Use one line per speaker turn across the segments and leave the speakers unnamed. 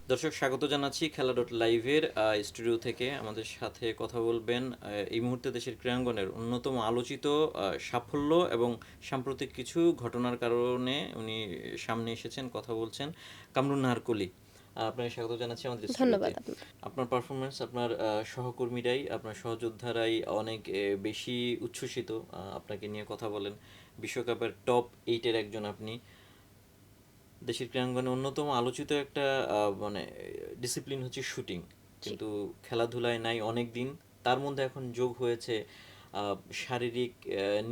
দর্শক স্বাগত জানাচ্ছি খেলা ডট লাইভের স্টুডিও থেকে। আমাদের সাথে কথা বলবেন এই মুহূর্তে দেশের ক্রীড়াঙ্গনের অন্যতম আলোচিত সাফল্য এবং সাম্প্রতিক কিছু ঘটনার কারণে উনি সামনে এসেছেন, কথা বলছেন কামরুন নাহার কলি। আপনাকে স্বাগত জানাচ্ছি আমাদের স্টুডিওতে।
ধন্যবাদ আপনাকে।
আপনার পারফরমেন্স, আপনার সহকর্মীরাই, আপনার সহযোদ্ধারাই অনেক বেশি উচ্ছ্বসিত আপনাকে নিয়ে কথা বলেন। বিশ্বকাপের টপ 8-এর একজন আপনি। দেশের ক্রীড়াঙ্গনে অন্যতম আলোচিত একটা মানে ডিসিপ্লিন হচ্ছে শুটিং,
জি।
কিন্তু খেলাধুলায় নাই অনেক দিন। তার মধ্যে এখন যোগ হয়েছে শারীরিক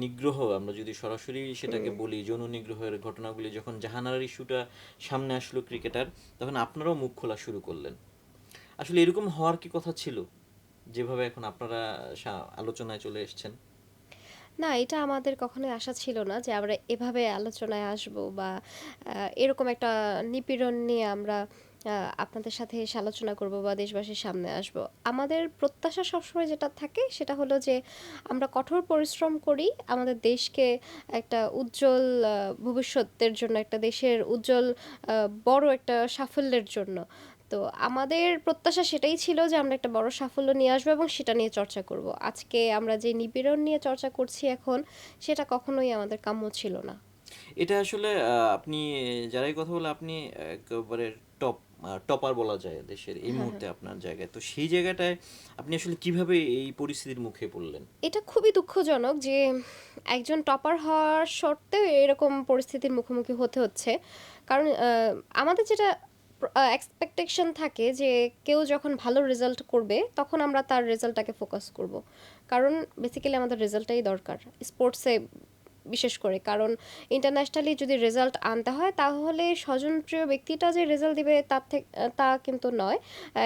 নিগ্রহ। আমরা যদি সরাসরি সেটাকে
হুম।
বলি, যৌন নিগ্রহের ঘটনাগুলি যখন জাহানারার ইস্যুটা সামনে আসলো ক্রিকেটার, তখন আপনারাও মুখ খোলা শুরু করলেন। আসলে এরকম হওয়ার কি কথা ছিল, যেভাবে এখন আপনারা আলোচনায় চলে এসেছেন?
না, এটা আমাদের কখনোই আশা ছিল না যে আমরা এভাবে আলোচনায় আসবো বা এরকম একটা নিপীড়ন নিয়ে আমরা আ আপনাদের সাথে এসে আলোচনা করব বা দেশবাসীর সামনে আসবো। আমাদের প্রত্যাশা সবসময় যেটা থাকে সেটা হলো যে আমরা কঠোর পরিশ্রম করি আমাদের দেশকে একটা উজ্জ্বল ভবিষ্যতের জন্য, একটা দেশের উজ্জ্বল আ বড় একটা সাফল্যের জন্য। তো আমাদের প্রত্যাশা সেটাই ছিল যে আমরা একটা বড় সাফল্য নিয়ে আসবো এবং সেটা নিয়ে চর্চা করব। আজকে আমরা যে নিপীড়ন নিয়ে চর্চা করছি এখন, সেটা কখনোই আমাদের কাম্য ছিল না।
এটা আসলে আপনি যারাই কথা বলে, আপনি একেবারে টপ টপার বলা যায় দেশের এই
হ্যাঁ, হ্যাঁ।
মুহূর্তে আপনার জায়গায়। তো সেই জায়গাটায় আপনি আসলে কিভাবে এই পরিস্থিতির মুখে পড়লেন?
এটা খুবই দুঃখজনক যে একজন টপার হওয়ার সত্ত্বেও এরকম পরিস্থিতির মুখোমুখি হতে হচ্ছে। কারণ আমাদের যেটা এক্সপেকটেশন থাকে যে কেউ যখন ভালো রেজাল্ট করবে তখন আমরা তার রেজাল্টটাকে ফোকাস করব। কারণ বেসিক্যালি আমাদের রেজাল্টটাই দরকার স্পোর্টসে, বিশেষ করে। কারণ ইন্টারন্যাশনালি যদি রেজাল্ট আনতে হয় তাহলে স্বজনপ্রিয় ব্যক্তিটা যে রেজাল্ট দিবে তা কিন্তু নয়।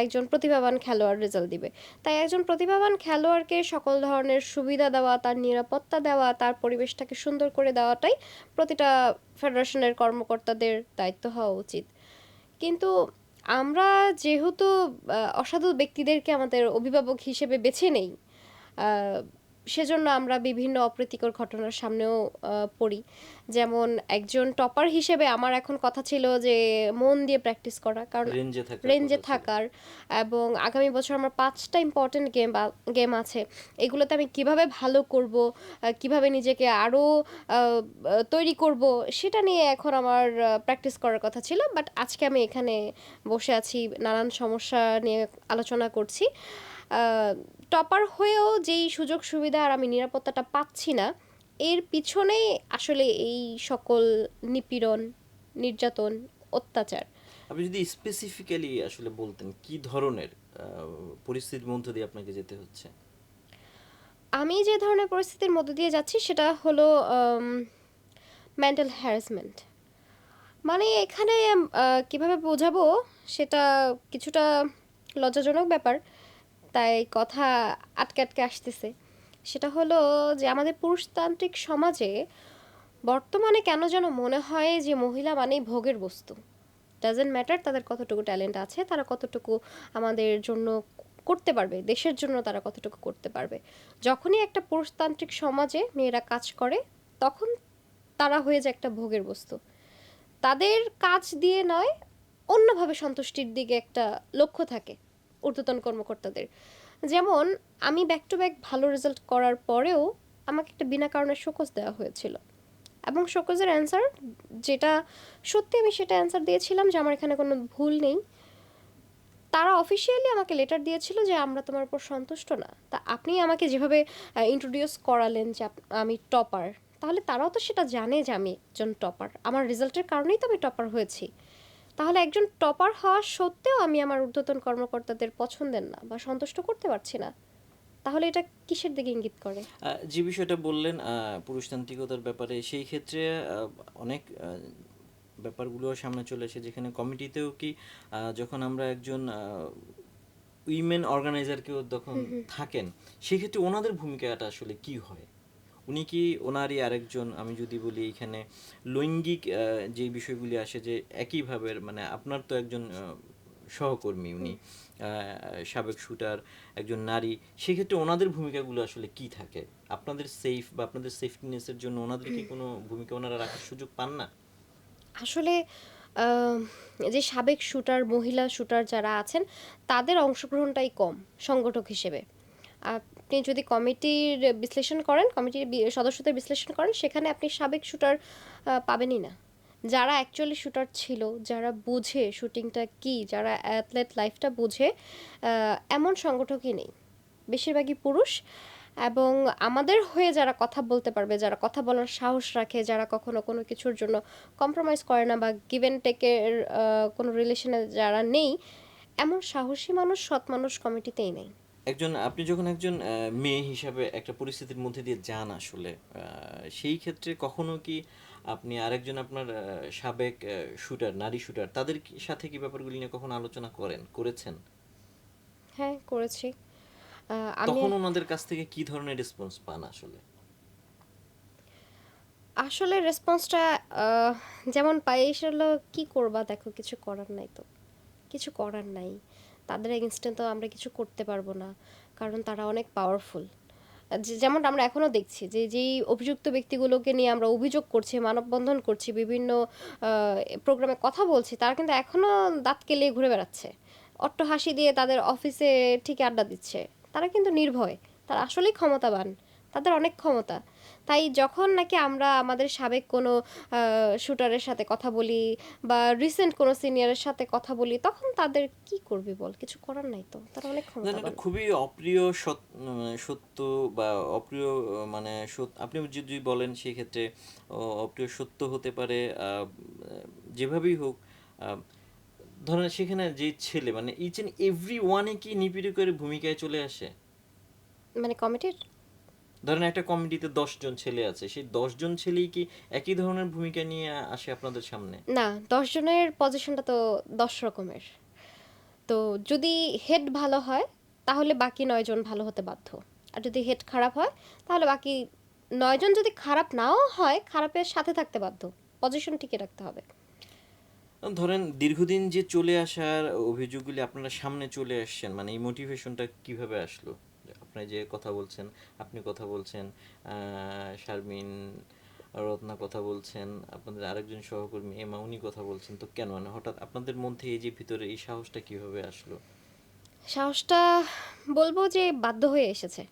একজন প্রতিভাবান খেলোয়াড় রেজাল্ট দিবে। তাই একজন প্রতিভাবান খেলোয়াড়কে সকল ধরনের সুবিধা দেওয়া, তার নিরাপত্তা দেওয়া, তার পরিবেশটাকে সুন্দর করে দেওয়াটাই প্রতিটা ফেডারেশনের কর্মকর্তাদের দায়িত্ব হওয়া উচিত। কিন্তু আমরা যেহেতু অসাধু ব্যক্তিদেরকে আমাদের অভিভাবক হিসেবে বেছে নেই, আ সেজন্য আমরা বিভিন্ন অপ্রীতিকর ঘটনার সামনেও পড়ি। যেমন একজন টপার হিসেবে আমার এখন কথা ছিল যে মন দিয়ে প্র্যাকটিস করা। কারণ
রেঞ্জে থাকার
রেঞ্জে
কথা ছিল।
থাকার এবং আগামী বছর আমার ৫ টা ইম্পোর্টেন্ট গেম আছে। এগুলোতে আমি কিভাবে ভালো করব, কিভাবে নিজেকে আরো আ আ তৈরি করব, সেটা নিয়ে এখন আমার প্র্যাকটিস করার কথা ছিল। বাট আজকে আমি এখানে বসে আছি, নানান সমস্যা নিয়ে আলোচনা করছি। আ টপার হয়েও যেই সুযোগ সুবিধা আর আমি নিরাপত্তাটা পাচ্ছি না, এর পিছনেই আসলে এই সকল নিপীড়ন, নির্যাতন, অত্যাচার।
আপনি যদি স্পেসিফিক্যালি আসলে বলতেন কি ধরনের পরিস্থিতির মধ্য দিয়ে আপনাকে যেতে হচ্ছে?
আমি যে ধরনের পরিস্থিতির মধ্য দিয়ে যাচ্ছি সেটা হলো আম মেন্টাল হ্যারাসমেন্ট। মানে এখানে কিভাবে বোঝাবো সেটা কিছুটা লজ্জাজনক ব্যাপার। তাই কথা আটকে, আটকে আসতেছে। সেটা হলো যে আমাদের পুরুষতান্ত্রিক সমাজে বর্তমানে কেন যেন মনে হয় যে মহিলা মানেই ভোগের বস্তু। ডাজন্ট ম্যাটার তাদের কতটুকু ট্যালেন্ট আছে, তারা কতটুকু আমাদের জন্য করতে পারবে, দেশের জন্য তারা কতটুকু করতে পারবে। যখনই একটা পুরুষতান্ত্রিক সমাজে মেয়েরা কাজ করে, তখন তারা হয়ে যায় একটা ভোগের বস্তু। তাদের কাজ দিয়ে নয়, অন্যভাবে সন্তুষ্টির দিকে একটা লক্ষ্য থাকে ঊর্ধ্বতন কর্মকর্তাদের। যেমন আমি ব্যাক টু ব্যাক ভালো রেজাল্ট করার পরেও আমাকে একটা বিনা কারণে শোকজ দেওয়া হয়েছিল। এবং শোকজের অ্যান্সার যেটা সত্যি, আমি সেটা অ্যান্সার দিয়েছিলাম যে আমার এখানে কোনো ভুল নেই। তারা অফিসিয়ালি আমাকে লেটার দিয়েছিল যে আমরা তোমার উপর সন্তুষ্ট না। তা আপনি আমাকে যেভাবে ইন্ট্রোডিউস করালেন যে আমি টপার, তাহলে তারাও তো সেটা জানে যে আমি একজন টপার। আমার রেজাল্টের কারণেই তো আমি টপার হয়েছি। তাহলে একজন টপার হওয়া সত্ত্বেও আমি আমার ঊর্ধ্বতন কর্মকর্তাদের পছন্দের না বা সন্তুষ্ট করতে পারছি না। তাহলে এটা কিসের দিকে ইঙ্গিত করে?
যে বিষয়টা বললেন পুরুষতান্ত্রিকতার ব্যাপারে, সেই ক্ষেত্রে অনেক ব্যাপারগুলো সামনে চলে এসে, যেখানে কমিটিতেও কি যখন আমরা একজন উইমেন অর্গানাইজার যখন থাকেন, সেক্ষেত্রে ওনাদের ভূমিকাটা আসলে কি হয়? উনি কি ওনারই আরেকজন, আমি যদি বলি এখানে লৈঙ্গিক যে বিষয়গুলি আসে, যে একইভাবে মানে আপনার তো একজন সহকর্মী উনি, সাবেক শুটার, একজন নারী, সেক্ষেত্রে ওনাদের ভূমিকাগুলো আসলে কি থাকে? আপনাদের সেফ বা আপনাদের সেফটিনেসের জন্য ওনাদের কি কোনো ভূমিকা ওনারা রাখার সুযোগ পান না?
আসলে আম যে সাবেক শুটার, মহিলা শুটার যারা আছেন, তাদের অংশগ্রহণটাই কম সংগঠক হিসেবে। আপনি যদি কমিটির বিশ্লেষণ করেন, কমিটির সদস্যদের বিশ্লেষণ করেন, সেখানে আপনি সাবেক শুটার পাবেনই না। যারা অ্যাকচুয়ালি শুটার ছিল, যারা বুঝে শুটিংটা কী, যারা অ্যাথলেট লাইফটা বুঝে, এমন সংগঠকই নেই। বেশিরভাগই পুরুষ, এবং আমাদের হয়ে যারা কথা বলতে পারবে, যারা কথা বলার সাহস রাখে, যারা কখনো কোনো কিছুর জন্য কম্প্রোমাইজ করে না বা গিভ অ্যান্ড টেকের কোনো রিলেশনে যারা নেই, এমন সাহসী মানুষ, সৎ মানুষ কমিটিতেই নেই।
আপনি যখন একজন মেয়ে হিসাবে একটা পরিস্থিতির মধ্যে দিয়ে যান আসলে, সেই ক্ষেত্রে কখনো কি আপনি আরেকজন আপনার সাবেক শুটার, নারী শুটার, তাদের সাথে কি ব্যাপারগুলি নিয়ে কখনো আলোচনা করেছেন?
হ্যাঁ, করেছি। আমি
তখন ওনাদের কাছ থেকে কি ধরনের রেসপন্স পান আসলে?
আসলে রেসপন্সটা যেমন পাই, সেগুলো কি করবা, দেখো কিছু করার নাই তো, কিছু করার নাই। তাদের এগেনস্টে তো আমরা কিছু করতে পারবো না, কারণ তারা অনেক পাওয়ারফুল। যেমন আমরা এখনও দেখছি যে যেই অভিযুক্ত ব্যক্তিগুলোকে নিয়ে আমরা অভিযোগ করছি, মানববন্ধন করছি, বিভিন্ন প্রোগ্রামে কথা বলছি, তারা কিন্তু এখনও দাঁত কেলিয়ে ঘুরে বেড়াচ্ছে, অট্টহাসি দিয়ে তাদের অফিসে ঠিক আড্ডা দিচ্ছে। তারা কিন্তু নির্ভয়, তারা আসলেই ক্ষমতাবান, তাদের অনেক ক্ষমতা। তাই যখন নাকি আমরা আমাদের সাবেক কোনো শুটারের সাথে কথা বলি বা রিসেন্ট কোনো সিনিয়রের সাথে কথা বলি, তখন তাদের কি করবি বল, কিছু করার নাই তো, তারা অনেক
এটা
ক্ষমতাবান।
খুবই অপ্রিয় সত্য বা অপ্রিয়, মানে আপনি যদি বলেন সেই ক্ষেত্রে অপ্রিয় সত্য হতে পারে। যেভাবেই হোক, আহ, ধরেন সেখানে যে ছেলে, মানে ইচ এন্ড এভরি ওয়ানে কি নিপীড়কের ভূমিকায় চলে আসে?
মানে কমিটির,
ধরেন একটা কমিটিতে 10 জন ছেলে আছে, সেই 10 জন ছেলেই কি একই ধরনের ভূমিকা নিয়ে আসে আপনাদের সামনে?
না, 10 জনের পজিশনটা তো 10 রকমের। তো যদি হেড ভালো হয়, তাহলে বাকি 9 জন ভালো হতে বাধ্য। আর যদি হেড খারাপ হয়, তাহলে বাকি 9 জন যদি খারাপ নাও হয়, খারাপের সাথে থাকতে বাধ্য, পজিশন টিকে রাখতে হবে।
ধরেন দীর্ঘদিন যে চলে আসার অভিযোগগুলি আপনারা সামনে চলে আসছেন, মানে এই মোটিভেশনটা কিভাবে আসলো? আপনি যে কথা বলছেন, আপনি কথা বলছেন, শারমিন, রত্না কথা বলছেন, আপনাদের আরেকজন সহকর্মী এমা, উনি কথা বলছেন, তো কেন, মানে হঠাৎ আপনাদের মধ্যে এই যে ভিতরে এই সাহসটা কিভাবে আসলো?
সাহসটা বলবো যে বাধ্য হয়ে এসেছে।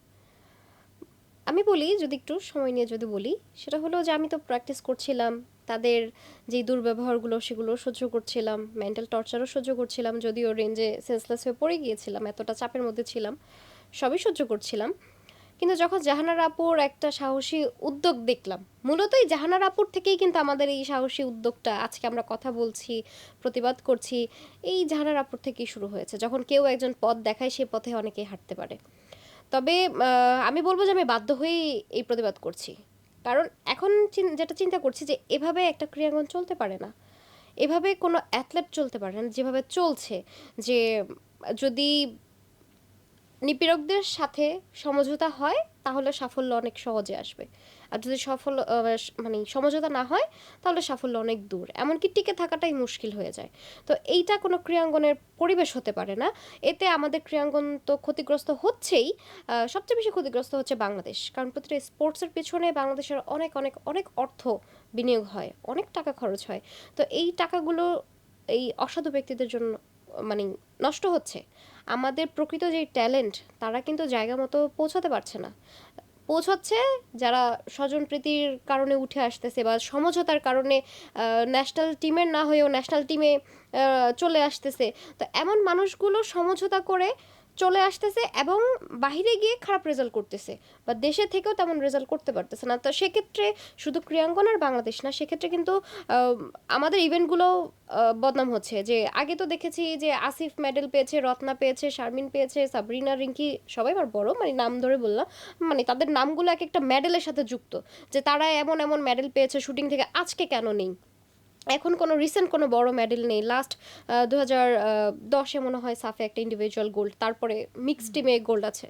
আমি বলি, যদি একটু সময় নিয়ে যদি বলি, সেটা হলো যে আমি তো প্র্যাকটিস করছিলাম, তাদের যেই দুর্ব্যবহারগুলো সেগুলো সহ্য করছিলাম, মেন্টাল টর্চারও সহ্য করছিলাম, যদিও রেঞ্জে সেন্সলেস হয়ে পড়ে গিয়েছিলাম, এতটা চাপের মধ্যে ছিলাম, সবই সহ্য করছিলাম। কিন্তু যখন জাহানারা আপুর একটা সাহসী উদ্যোগ দেখলাম, মূলত এই জাহানারা আপুর থেকেই কিন্তু আমাদের এই সাহসী উদ্যোগটা, আজকে আমরা কথা বলছি, প্রতিবাদ করছি, এই জাহানারা আপুর থেকেই শুরু হয়েছে। যখন কেউ একজন পথ দেখায়, সেই পথে অনেকেই হাঁটতে পারে। তবে আমি বলব যে আমি বাধ্য হয়েই এই প্রতিবাদ করছি। কারণ এখন যেটা চিন্তা করছি যে এভাবে একটা ক্রীড়াঙ্গন চলতে পারে না। এভাবে কোনো অ্যাথলেট চলতে পারে না যেভাবে চলছে। যে যদি নিপীড়কদের সাথে সমঝোতা হয়, তাহলে সাফল্য অনেক সহজে আসবে। আর যদি মানে সমঝোতা না হয়, তাহলে সাফল্য অনেক দূর, এমনকি টিকে থাকাটাই মুশকিল হয়ে যায়। তো এইটা কোনো ক্রীড়াঙ্গনের পরিবেশ হতে পারে না। এতে আমাদের ক্রীড়াঙ্গন তো ক্ষতিগ্রস্ত হচ্ছেই, সবচেয়ে বেশি ক্ষতিগ্রস্ত হচ্ছে বাংলাদেশ। কারণ প্রতিটা স্পোর্টসের পেছনে বাংলাদেশের অনেক অনেক অনেক অর্থ বিনিয়োগ হয়, অনেক টাকা খরচ হয়। তো এই টাকাগুলো এই অসাধু ব্যক্তিদের জন্য মানে নষ্ট হচ্ছে। আমাদের প্রকৃত যেই ট্যালেন্ট, তারা কিন্তু জায়গা মতো পৌঁছাতে পারছে না। পৌঁছাচ্ছে যারা স্বজনপ্রীতির কারণে উঠে আসতেছে বা সমঝোতার কারণে ন্যাশনাল টিমের না হয়েও ন্যাশনাল টিমে চলে আসতেছে। তো এমন মানুষগুলো সমঝোতা করে চলে আসতেছে এবং বাহিরে গিয়ে খারাপ রেজাল্ট করতেছে, বা দেশে থেকেও তেমন রেজাল্ট করতে পারতেছে না। তো সেক্ষেত্রে শুধু ক্রীড়াঙ্গন আর বাংলাদেশ না, সেক্ষেত্রে কিন্তু আমাদের ইভেন্টগুলো বদনাম হচ্ছে। যে আগে তো দেখেছি যে আসিফ মেডেল পেয়েছে, রত্না পেয়েছে, শারমিন পেয়েছে, সাবরিনা, রিঙ্কি, সবাই আমার বড়, মানে নাম ধরে বললাম, মানে তাদের নামগুলো এক একটা মেডেলের সাথে যুক্ত, যে তারা এমন এমন মেডেল পেয়েছে শুটিং থেকে, আজকে কেন নেই? এখন কোনো রিসেন্ট কোনো বড় মেডেল নেই। লাস্ট 2010-এ মনে হয় সাফে একটা ইন্ডিভিজুয়াল গোল্ড, তারপরে মিক্সড টিমে গোল্ড আছে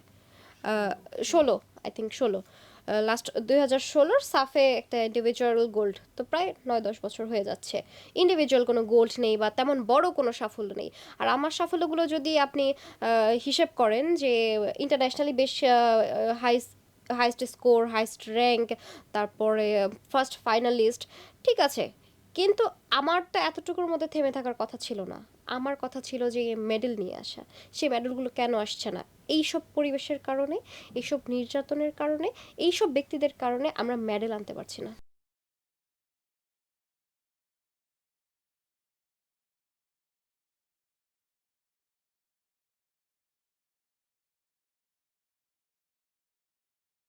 16, আই থিঙ্ক 16, লাস্ট 2016-র সাফে একটা ইন্ডিভিজুয়াল গোল্ড। তো প্রায় 9-10 বছর হয়ে যাচ্ছে, ইন্ডিভিজুয়াল কোনো গোল্ড নেই বা তেমন বড় কোনো সাফল্য নেই। আর আমার সাফল্যগুলো যদি আপনি হিসেব করেন যে ইন্টারন্যাশনালি বেশ হাইস্ট স্কোর, হাইস্ট র্যাঙ্ক, তারপরে ফার্স্ট ফাইনালিস্ট, ঠিক আছে, কিন্তু আমার তো এতটুকুর মধ্যে থেমে থাকার কথা ছিল না। আমার কথা ছিল যে মেডেল নিয়ে আসা। সেই মেডেলগুলো কেন আসছে না? এইসব পরিবেশের কারণে, এইসব নির্যাতনের কারণে, এইসব ব্যক্তিদের কারণে আমরা মেডেল আনতে পারছি না।